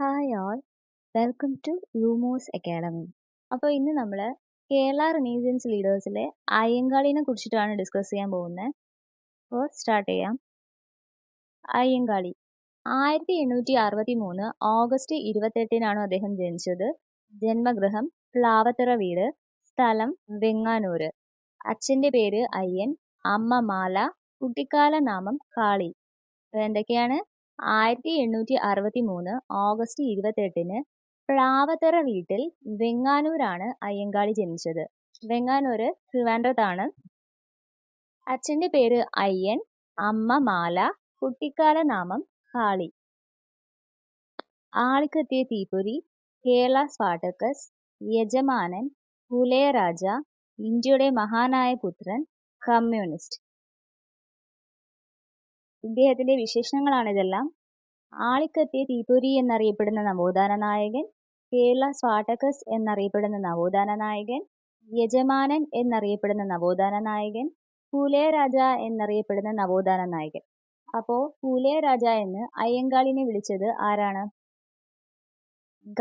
Hi all, welcome to Lumos academy. അപ്പോൾ ഇന്ന് നമ്മൾ കേരള റിനീജിയൻസ് ലീഡേഴ്സിലെ അയ്യങ്കാളിനെ കുറിച്ചിട്ടാണ് ഡിസ്കസ് ചെയ്യാൻ പോകുന്നത്. അപ്പോൾ സ്റ്റാർട്ട് ചെയ്യാം. അയ്യങ്കാളി 1863 ഓഗസ്റ്റ് 28 അദ്ദേഹം ജനിച്ചത്. ജന്മഗൃഹം പ്ലാവത്തറ വീട്, സ്ഥലം വെങ്ങാനൂര്. അച്ഛൻ്റെ പേര് അയ്യൻ, അമ്മ മാല, കുട്ടിക്കാല നാമം കാളി. എന്തൊക്കെയാണ്? 1863 ഓഗസ്റ്റ് 28 പ്ലാവത്തറ വീട്ടിൽ വെങ്ങാനൂരാണ് അയ്യങ്കാളി ജനിച്ചത്. വെങ്ങാനൂര് ട്രിവാൻഡ്രത്താണ്. അച്ഛൻ്റെ പേര് അയ്യൻ, അമ്മ മാല, കുട്ടിക്കാല നാമം കാളി. ആളിക്കത്തിയ തീപ്പൊരി, കേരള സ്പാർട്ടക്കസ്, യജമാനൻ, പുലയരാജ, ഇന്ത്യയുടെ മഹാനായ പുത്രൻ, കമ്മ്യൂണിസ്റ്റ്. ഇദ്ദേഹത്തിന്റെ വിശേഷണങ്ങളാണ് ഇതെല്ലാം. ആളിക്കത്തിയ തീപ്പൊരി എന്നറിയപ്പെടുന്ന നവോത്ഥാന നായകൻ, കേരള സ്പാർട്ടക്കസ് എന്നറിയപ്പെടുന്ന നവോത്ഥാന നായകൻ, യജമാനൻ എന്നറിയപ്പെടുന്ന നവോത്ഥാന നായകൻ, പുലയരാജ എന്നറിയപ്പെടുന്ന നവോത്ഥാന നായകൻ. അപ്പോൾ പുലയരാജ എന്ന് അയ്യങ്കാളിനെ വിളിച്ചത് ആരാണ്?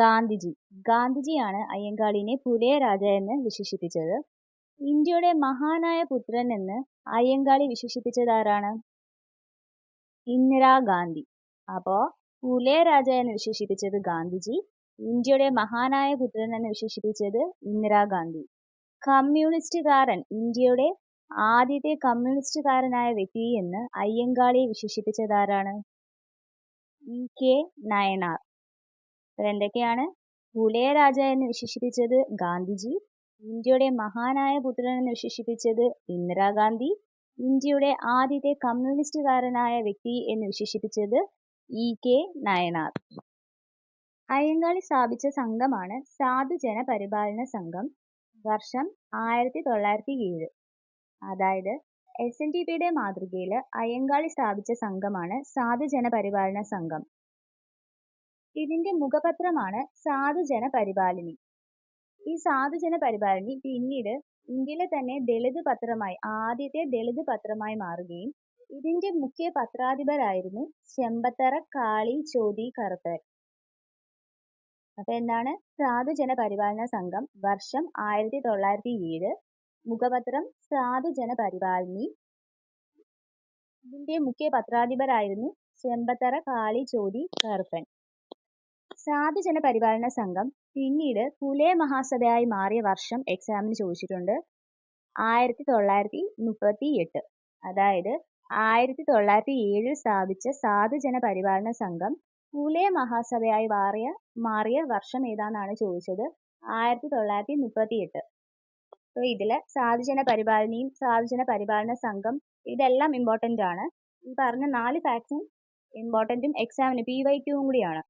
ഗാന്ധിജി. ഗാന്ധിജിയാണ് അയ്യങ്കാളിനെ പുലയരാജ എന്ന് വിശേഷിപ്പിച്ചത്. ഇന്ത്യയുടെ മഹാനായ പുത്രൻ എന്ന് അയ്യങ്കാളി വിശേഷിപ്പിച്ചത് ആരാണ്? ഇന്ദിരാഗാന്ധി. അപ്പോൾ പുലയരാജ എന്ന് വിശേഷിപ്പിച്ചത് ഗാന്ധിജി, ഇന്ത്യയുടെ മഹാനായ പുത്രൻ എന്ന് വിശേഷിപ്പിച്ചത് ഇന്ദിരാഗാന്ധി. കമ്മ്യൂണിസ്റ്റുകാരൻ, ഇന്ത്യയുടെ ആദ്യത്തെ കമ്മ്യൂണിസ്റ്റുകാരനായ വ്യക്തി എന്ന് അയ്യങ്കാളിയെ വിശേഷിപ്പിച്ചത് ആരാണ്? കെ നയനാർ. എന്തൊക്കെയാണ്? പുലയരാജ എന്ന് വിശേഷിപ്പിച്ചത് ഗാന്ധിജി, ഇന്ത്യയുടെ മഹാനായ പുത്രൻ എന്ന് വിശേഷിപ്പിച്ചത് ഇന്ദിരാഗാന്ധി, ഇന്ത്യയുടെ ആദ്യത്തെ കമ്മ്യൂണിസ്റ്റുകാരനായ വ്യക്തി എന്ന് വിശേഷിപ്പിച്ചത് കെ നയനാർ. അയ്യങ്കാളി സ്ഥാപിച്ച സംഘമാണ് സാധുജന പരിപാലന സംഘം. വർഷം 1907. അതായത് SNDPയുടെ മാതൃകയിൽ അയ്യങ്കാളി സ്ഥാപിച്ച സംഘമാണ് സാധുജന പരിപാലന സംഘം. ഇതിന്റെ മുഖപത്രമാണ് സാധുജന പരിപാലിനി. ഈ സാധുജന പരിപാലിനി പിന്നീട് ഇന്ത്യയിലെ തന്നെ ദളിത് പത്രമായി, ആദ്യത്തെ ദളിത് പത്രമായി മാറുകയും ഇതിന്റെ മുഖ്യ പത്രാധിപരായിരുന്നു ചെമ്പത്തറ കാളി ചോതി കറുപ്പൻ. അപ്പൊ എന്താണ് സാധുജന പരിപാലന സംഘം? വർഷം 1907. മുഖപത്രം സാധുജന പരിപാലിനി. ഇതിന്റെ മുഖ്യ പത്രാധിപരായിരുന്നു ചെമ്പത്തറ കാളി ചോതി കറുപ്പൻ. സാധുജന പരിപാലന സംഘം പിന്നീട് പുലയ മഹാസഭയായി മാറിയ വർഷം എക്സാമിന് ചോദിച്ചിട്ടുണ്ട്. 1938. അതായത് 1907 സ്ഥാപിച്ച സാധുജന പരിപാലന സംഘം പുലയ മഹാസഭയായി മാറിയ വർഷം ഏതാണെന്നാണ് ചോദിച്ചത്. 1938. അപ്പോൾ ഇതില് സാധുജന പരിപാലനിയും സാധുജന പരിപാലന സംഘം ഇതെല്ലാം ഇമ്പോർട്ടൻ്റ് ആണ്. ഈ പറഞ്ഞ 4 ഫാക്ട്സും ഇമ്പോർട്ടൻറ്റും എക്സാമിന് PYQ കൂടിയാണ്.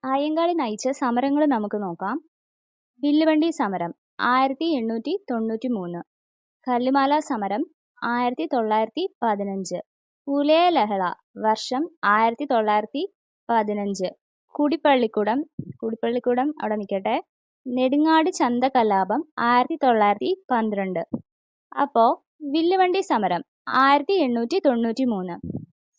അയ്യങ്കാളി നയിച്ച സമരങ്ങൾ നമുക്ക് നോക്കാം. വില്ലുവണ്ടി സമരം 1893. കല്ലുമാല സമരം 1915. പുലയ ലഹള വർഷം 1915. കുടിപ്പള്ളിക്കുടം അവിടെ നിൽക്കട്ടെ. നെടുങ്ങാട് ചന്ത കലാപം 1912. അപ്പോൾ വില്ലുവണ്ടി സമരം 1893.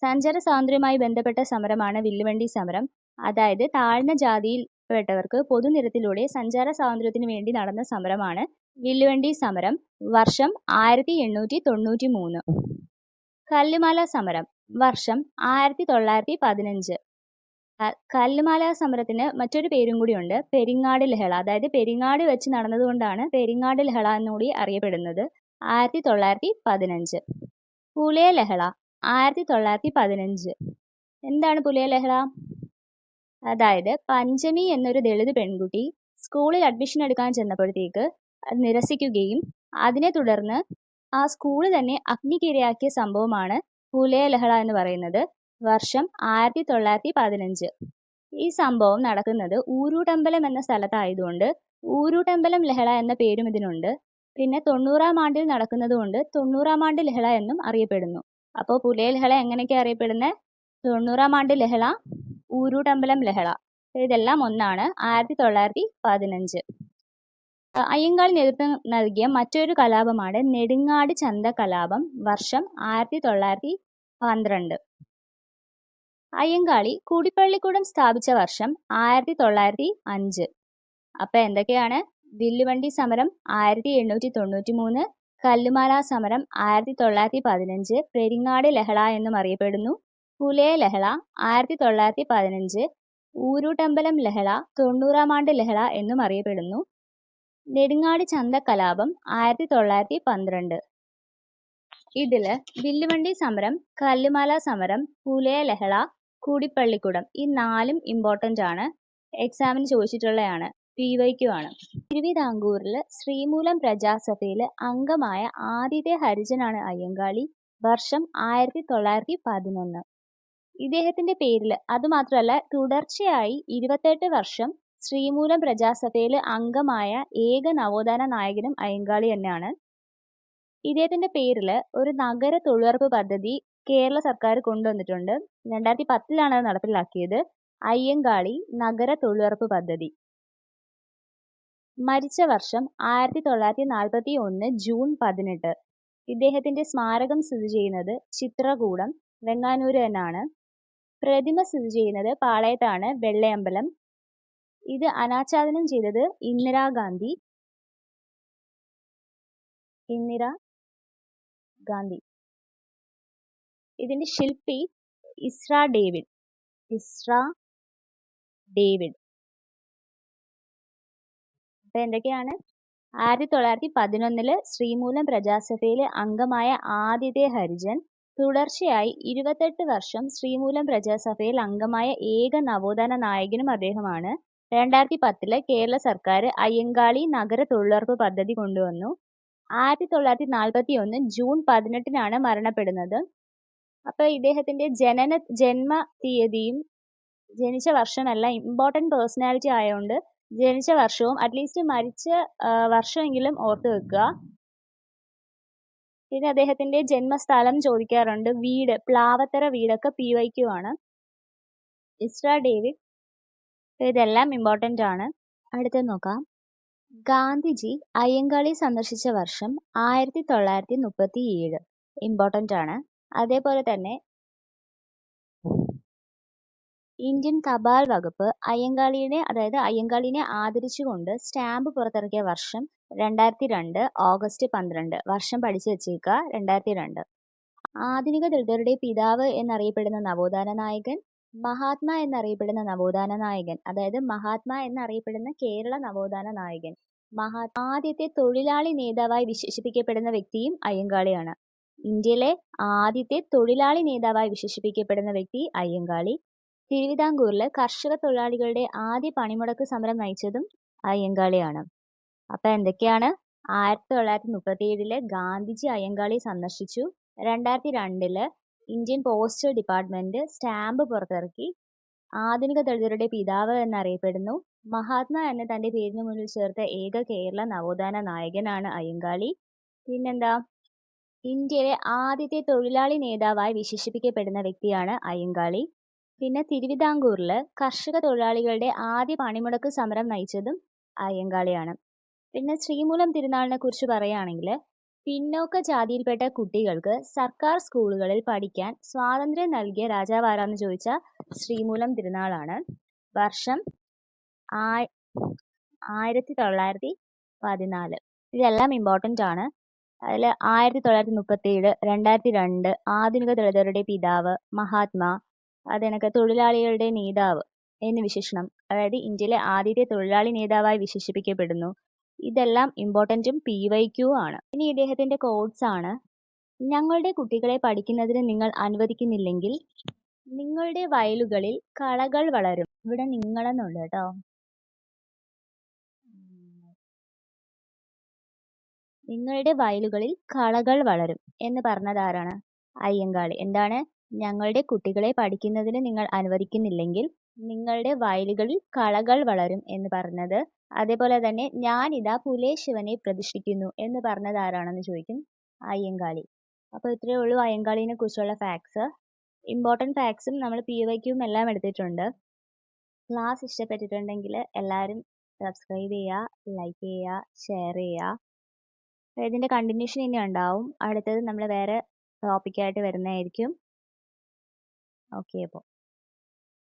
സഞ്ചാര സ്വാതന്ത്ര്യവുമായി ബന്ധപ്പെട്ട സമരമാണ് വില്ലുവണ്ടി സമരം. അതായത് താഴ്ന്ന ജാതിയിൽപ്പെട്ടവർക്ക് പൊതുനിരത്തിലൂടെ സഞ്ചാര സ്വാതന്ത്ര്യത്തിന് വേണ്ടി നടന്ന സമരമാണ് വില്ലുവണ്ടി സമരം. വർഷം 1893. കല്ലുമാല സമരം വർഷം 1915. കല്ലുമാല സമരത്തിന് മറ്റൊരു പേരും കൂടിയുണ്ട്, പെരിങ്ങാട് ലഹള. അതായത് പെരിങ്ങാട് വെച്ച് നടന്നതുകൊണ്ടാണ് പെരിങ്ങാട് ലഹള എന്നുകൂടി അറിയപ്പെടുന്നത്. 1915. പുലയ ലഹള 1915. എന്താണ് പുലയ ലഹള? അതായത് പഞ്ചമി എന്നൊരു ദളിത് പെൺകുട്ടി സ്കൂളിൽ അഡ്മിഷൻ എടുക്കാൻ ചെന്നപ്പോഴത്തേക്ക് അത് നിരസിക്കുകയും അതിനെ തുടർന്ന് ആ സ്കൂൾ തന്നെ അഗ്നിക്കിരയാക്കിയ സംഭവമാണ് പുലയ ലഹള എന്ന് പറയുന്നത്. വർഷം 1915. ഈ സംഭവം നടക്കുന്നത് ഊരൂട്ടമ്പലം എന്ന സ്ഥലത്തായതുകൊണ്ട് ഊരൂട്ടമ്പലം ലഹള എന്ന പേരും ഇതിനുണ്ട്. പിന്നെ 90-ാം ആണ്ടിൽ നടക്കുന്നതുകൊണ്ട് 90-ാം ആണ്ട് ലഹള എന്നും അറിയപ്പെടുന്നു. അപ്പോൾ പുലയ ലഹള എങ്ങനെയൊക്കെ അറിയപ്പെടുന്നത്? 90-ാം ആണ്ട് ലഹള, ഊരൂട്ടമ്പലം ലഹള, ഇതെല്ലാം ഒന്നാണ്. 1915. അയ്യങ്കാളി നേതൃത്വം നൽകിയ മറ്റൊരു കലാപമാണ് നെടുങ്ങാട് ചന്ത കലാപം. വർഷം 1912. അയ്യങ്കാളി കൂടിപ്പള്ളിക്കൂടം സ്ഥാപിച്ച വർഷം 1905. അപ്പൊ എന്തൊക്കെയാണ്? വില്ലുവണ്ടി സമരം 1893, കല്ലുമാല സമരം 1915, പെരിങ്ങാട് ലഹള എന്നും അറിയപ്പെടുന്നു, പുലയ ലഹള 1915, ഊരൂട്ടമ്പലം ലഹള 90-ാം ആണ്ട് ലഹള എന്നും അറിയപ്പെടുന്നു, നെടുങ്ങാടി ചന്ത കലാപം 1912. ഇതില് വില്ലുവണ്ടി സമരം, കല്ലുമാല സമരം, പുലയ ലഹള, കൂടിപ്പള്ളിക്കുടം ഈ 4ഉം ഇമ്പോർട്ടൻ്റ് ആണ്. എക്സാമിന് ചോദിച്ചിട്ടുള്ളതാണ്. PYQ ആണ്. തിരുവിതാംകൂറിൽ ശ്രീമൂലം പ്രജാസഭയിൽ അംഗമായ ആദ്യത്തെ ഹരിജനാണ് അയ്യങ്കാളി. വർഷം 1911. ഇദ്ദേഹത്തിന്റെ പേരിൽ അതുമാത്രമല്ല തുടർച്ചയായി 28 വർഷം ശ്രീമൂലം പ്രജാസഭയിൽ അംഗമായ ഏക നവോത്ഥാന നായകനും അയ്യങ്കാളി തന്നെയാണ്. ഇദ്ദേഹത്തിന്റെ പേരിൽ ഒരു നഗര തൊഴിലുറപ്പ് പദ്ധതി കേരള സർക്കാർ കൊണ്ടുവന്നിട്ടുണ്ട്. 2010 അത് നടപ്പിലാക്കിയത്. അയ്യങ്കാളി നഗര തൊഴിലുറപ്പ് പദ്ധതി. മരിച്ച വർഷം 1941 ജൂൺ 18. ഇദ്ദേഹത്തിന്റെ സ്മാരകം സ്ഥിതി ചെയ്യുന്നത് ചിത്രകൂടം, വെങ്ങാനൂര് എന്നാണ്. പ്രതിമ സ്ഥിതി ചെയ്യുന്നത് പാളയത്താണ്, വെള്ളയമ്പലം. ഇത് അനാച്ഛാദനം ചെയ്തത് ഇന്ദിരാഗാന്ധി. ഇതിന്റെ ശില്പി ഇസ്ര ഡേവിഡ്. അപ്പൊ എന്തൊക്കെയാണ്? 1911 ശ്രീമൂലം പ്രജാസഭയിലെ അംഗമായ ആദ്യത്തെ ഹരിജൻ. തുടർച്ചയായി 28 വർഷം ശ്രീമൂലം പ്രജാസഭയിൽ അംഗമായ ഏക നവോത്ഥാന നായകനും അദ്ദേഹമാണ്. 2010 കേരള സർക്കാർ അയ്യങ്കാളി നഗര തൊഴിലുറപ്പ് പദ്ധതി കൊണ്ടുവന്നു. 1941 ജൂൺ 18 മരണപ്പെടുന്നത്. അപ്പൊ ഇദ്ദേഹത്തിന്റെ ജന്മ തീയതിയും ജനിച്ച വർഷമെല്ലാം ഇമ്പോർട്ടൻറ്റ് പേഴ്സണാലിറ്റി ആയതുകൊണ്ട് ജനിച്ച വർഷവും അറ്റ്ലീസ്റ്റ് മരിച്ച വർഷമെങ്കിലും ഓർത്ത് വെക്കുക. പിന്നെ അദ്ദേഹത്തിന്റെ ജന്മസ്ഥലം ചോദിക്കാറുണ്ട്. വീട്, പ്ലാവത്തറ വീടൊക്കെ PYQ ആണ്. ഇസ്ര ഡേവിഡ്. ഇതെല്ലാം ഇമ്പോർട്ടൻ്റ് ആണ്. അടുത്തത് നോക്കാം. ഗാന്ധിജി അയ്യങ്കാളി സന്ദർശിച്ച വർഷം 1937. ഇമ്പോർട്ടൻ്റ് ആണ്. അതേപോലെ തന്നെ ഇന്ത്യൻ തപാൽ വകുപ്പ് അയ്യങ്കാളിനെ ആദരിച്ചുകൊണ്ട് സ്റ്റാമ്പ് പുറത്തിറക്കിയ വർഷം 2002 ഓഗസ്റ്റ് 12. വർഷം പഠിച്ചു വെച്ചേക്കുക, 2002. ആധുനിക ദളിതരുടെ പിതാവ് എന്നറിയപ്പെടുന്ന നവോത്ഥാന നായകൻ, മഹാത്മാ എന്നറിയപ്പെടുന്ന നവോത്ഥാന നായകൻ, മഹാത്മാ എന്നറിയപ്പെടുന്ന കേരള നവോത്ഥാന നായകൻ, ആദ്യത്തെ തൊഴിലാളി നേതാവായി വിശേഷിപ്പിക്കപ്പെടുന്ന വ്യക്തിയും അയ്യങ്കാളിയാണ്. ഇന്ത്യയിലെ ആദ്യത്തെ തൊഴിലാളി നേതാവായി വിശേഷിപ്പിക്കപ്പെടുന്ന വ്യക്തി അയ്യങ്കാളി. തിരുവിതാംകൂറിൽ കർഷക തൊഴിലാളികളുടെ ആദ്യ പണിമുടക്ക് സമരം നയിച്ചതും അയ്യങ്കാളിയാണ്. അപ്പൊ എന്തൊക്കെയാണ്? 1937 ഗാന്ധിജി അയ്യങ്കാളി സന്ദർശിച്ചു. 2002 ഇന്ത്യൻ പോസ്റ്റൽ ഡിപ്പാർട്ട്മെന്റ് സ്റ്റാമ്പ് പുറത്തിറക്കി. ആധുനിക ദളിതരുടെ പിതാവ് എന്നറിയപ്പെടുന്നു. മഹാത്മാ എന്ന തന്റെ പേരിന് മുന്നിൽ ചേർത്ത ഏക കേരള നവോത്ഥാന നായകനാണ് അയ്യങ്കാളി. പിന്നെന്താ? ഇന്ത്യയിലെ ആദ്യത്തെ തൊഴിലാളി നേതാവായി വിശേഷിപ്പിക്കപ്പെടുന്ന വ്യക്തിയാണ് അയ്യങ്കാളി. പിന്നെ തിരുവിതാംകൂറിൽ കർഷക തൊഴിലാളികളുടെ ആദ്യ പണിമുടക്ക് സമരം നയിച്ചതും അയ്യങ്കാളിയാണ്. പിന്നെ ശ്രീമൂലം തിരുനാളിനെ കുറിച്ച് പറയുകയാണെങ്കിൽ പിന്നോക്ക ജാതിയിൽപ്പെട്ട കുട്ടികൾക്ക് സർക്കാർ സ്കൂളുകളിൽ പഠിക്കാൻ സ്വാതന്ത്ര്യം നൽകിയ രാജാവ് ആരാന്ന് ചോദിച്ചാൽ ശ്രീമൂലം തിരുനാളാണ്. വർഷം 1914. ഇതെല്ലാം ഇമ്പോർട്ടൻ്റ് ആണ്. അതിൽ 1937, 2002 ആധുനിക ദളിതരുടെ പിതാവ്, മഹാത്മാ, അതിനൊക്കെ തൊഴിലാളികളുടെ നേതാവ് എന്ന് വിശേഷണം, ഇന്ത്യയിലെ ആദ്യത്തെ തൊഴിലാളി നേതാവായി വിശേഷിപ്പിക്കപ്പെടുന്നു. ഇതെല്ലാം ഇമ്പോർട്ടൻറ്റും PYQ ആണ്. ഇനി ഇദ്ദേഹത്തിന്റെ കോട്സ് ആണ്. ഞങ്ങളുടെ കുട്ടികളെ പഠിക്കുന്നതിന് നിങ്ങൾ അനുവദിക്കുന്നില്ലെങ്കിൽ നിങ്ങളുടെ വയലുകളിൽ കളകൾ വളരും. ഇവിടെ നിങ്ങളെന്നുള്ളു കേട്ടോ. നിങ്ങളുടെ വയലുകളിൽ കളകൾ വളരും എന്ന് പറഞ്ഞത് ആരാണ്? അയ്യങ്കാളി. എന്താണ്? ഞങ്ങളുടെ കുട്ടികളെ പഠിക്കുന്നതിന് നിങ്ങൾ അനുവദിക്കുന്നില്ലെങ്കിൽ നിങ്ങളുടെ വയലുകളിൽ കളകൾ വളരും എന്ന് പറഞ്ഞത്. അതേപോലെ തന്നെ ഞാനിതാ പുലയ ശിവനെ പ്രതിഷ്ഠിക്കുന്നു എന്ന് പറഞ്ഞത് ആരാണെന്ന് ചോദിക്കും. അയ്യങ്കാളി. അപ്പോൾ ഇത്രയേ ഉള്ളൂ അയ്യങ്കാളിനെ കുറിച്ചുള്ള ഫാക്ട്സ്. ഇമ്പോർട്ടൻറ്റ് ഫാക്ട്സും നമ്മൾ PYQയും എല്ലാം എടുത്തിട്ടുണ്ട്. ക്ലാസ് ഇഷ്ടപ്പെട്ടിട്ടുണ്ടെങ്കിൽ എല്ലാവരും സബ്സ്ക്രൈബ് ചെയ്യുക, ലൈക്ക് ചെയ്യുക, ഷെയർ ചെയ്യുക. ഇതിൻ്റെ കണ്ടിന്യൂഷൻ ഇനി ഉണ്ടാവും. അടുത്തത് നമ്മൾ വേറെ ടോപ്പിക്കായിട്ട് വരുന്നതായിരിക്കും. ഓക്കെ അപ്പോൾ